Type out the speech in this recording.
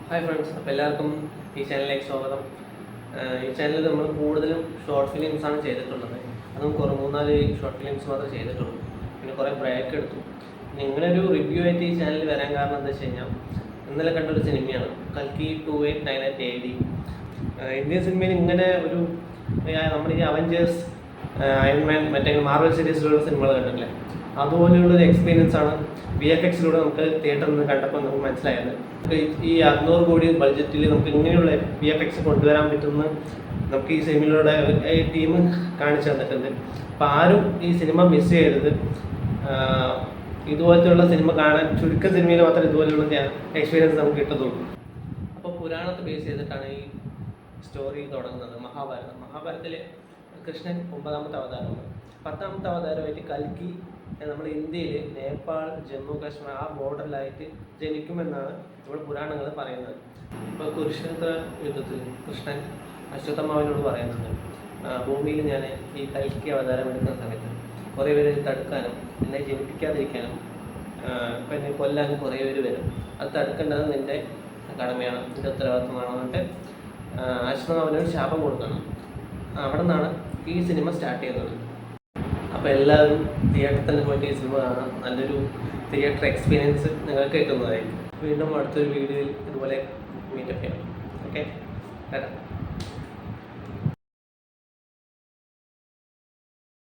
Hi friends, അപ്പോൾ എല്ലാവർക്കും ഈ ചാനലിലേക്ക് സ്വാഗതം. ഈ ചാനലിൽ നമ്മൾ കൂടുതലും ഷോർട്ട് ഫിലിംസാണ് ചെയ്തിട്ടുള്ളത്. അതും കുറേ 3-4 ഷോർട്ട് ഫിലിംസ് മാത്രമേ ചെയ്തിട്ടുള്ളൂ. പിന്നെ കുറേ ബ്രേക്ക് എടുത്തു. പിന്നെ ഇങ്ങനെ ഒരു റിവ്യൂ ആയിട്ട് ഈ ചാനലിൽ വരാൻ കാരണം എന്താ വെച്ച് കഴിഞ്ഞാൽ, ഇന്നലെ കണ്ടൊരു സിനിമയാണ് കൽക്കി 2898 AD. ഇന്ത്യൻ സിനിമയിൽ ഇങ്ങനെ ഒരു നമ്മുടെ ഈ അവഞ്ചേഴ്സ്, അയൺമാൻ, മറ്റേ മാർവൽ സീരീസിലുള്ള സിനിമകൾ കണ്ടിട്ടില്ലേ, അതുപോലെയുള്ളൊരു എക്സ്പീരിയൻസ് ആണ് VFXിലൂടെ നമുക്ക് തിയേറ്ററിൽ നിന്ന് കണ്ടപ്പോൾ നമുക്ക് മനസ്സിലായത്. ഈ 600 കോടി ബഡ്ജറ്റിൽ നമുക്ക് ഇങ്ങനെയുള്ള VFX കൊണ്ടുവരാൻ പറ്റുന്ന നമുക്ക് ഈ സിനിമയിലൂടെ ടീം കാണിച്ചു തന്നിട്ടുണ്ട്. അപ്പോൾ ആരും ഈ സിനിമ മിസ് ചെയ്യരുത്. ഇതുപോലത്തെയുള്ള സിനിമ കാണാൻ ചുരുക്കം സിനിമയിൽ മാത്രമേ ഇതുപോലെയുള്ള എക്സ്പീരിയൻസ് നമുക്ക് കിട്ടത്തുള്ളൂ. അപ്പോൾ പുരാണത്തെ ബേസ് ചെയ്തിട്ടാണ് ഈ സ്റ്റോറി തുടങ്ങുന്നത്. മഹാഭാരതത്തിൽ കൃഷ്ണൻ 9ാമത്തെ അവതാരമാണ്. 10ാമത്തെ അവതാരമായിട്ട് കൽക്കി നമ്മൾ ഇന്ത്യയിൽ നേപ്പാൾ, ജമ്മു കാശ്മീർ ആ ബോർഡറിലായിട്ട് ജനിക്കുമെന്നാണ് നമ്മൾ പുരാണങ്ങൾ പറയുന്നത്. ഇപ്പോൾ കുരുക്ഷേത്ര യുദ്ധത്തിൽ കൃഷ്ണൻ അശ്വത്ഥമാവിനോട് പറയുന്നുണ്ട്, ഭൂമിയിൽ ഞാൻ ഈ കൽക്കി അവതാരം എടുക്കുന്ന സമയത്ത് കുറേ പേര് തടുക്കാനും എന്നെ ജനിപ്പിക്കാതിരിക്കാനും എന്നെ കൊല്ലാനും കുറേ പേര് വരും. അത് തടുക്കേണ്ടത് നിൻ്റെ കടമയാണ്, നിൻ്റെ ഉത്തരവാദിത്വമാണ് എന്നിട്ട് അശ്വത്ഥമാവിനോട് ശാപം കൊടുക്കണം. അവിടെ നിന്നാണ് ഈ സിനിമ സ്റ്റാർട്ട് ചെയ്യുന്നത്. അപ്പോൾ എല്ലാവരും തിയേറ്ററിൽ തന്നെ പോയിട്ട് ഈ സിനിമ കാണാം. നല്ലൊരു തിയേറ്റർ എക്സ്പീരിയൻസ് നിങ്ങൾക്ക് കിട്ടുന്നതായിരിക്കും. വീണ്ടും അടുത്തൊരു വീഡിയോയിൽ ഇതുപോലെ മീറ്റപ്പ് ചെയ്യാം. ഓക്കെ, ടാറ്റാ.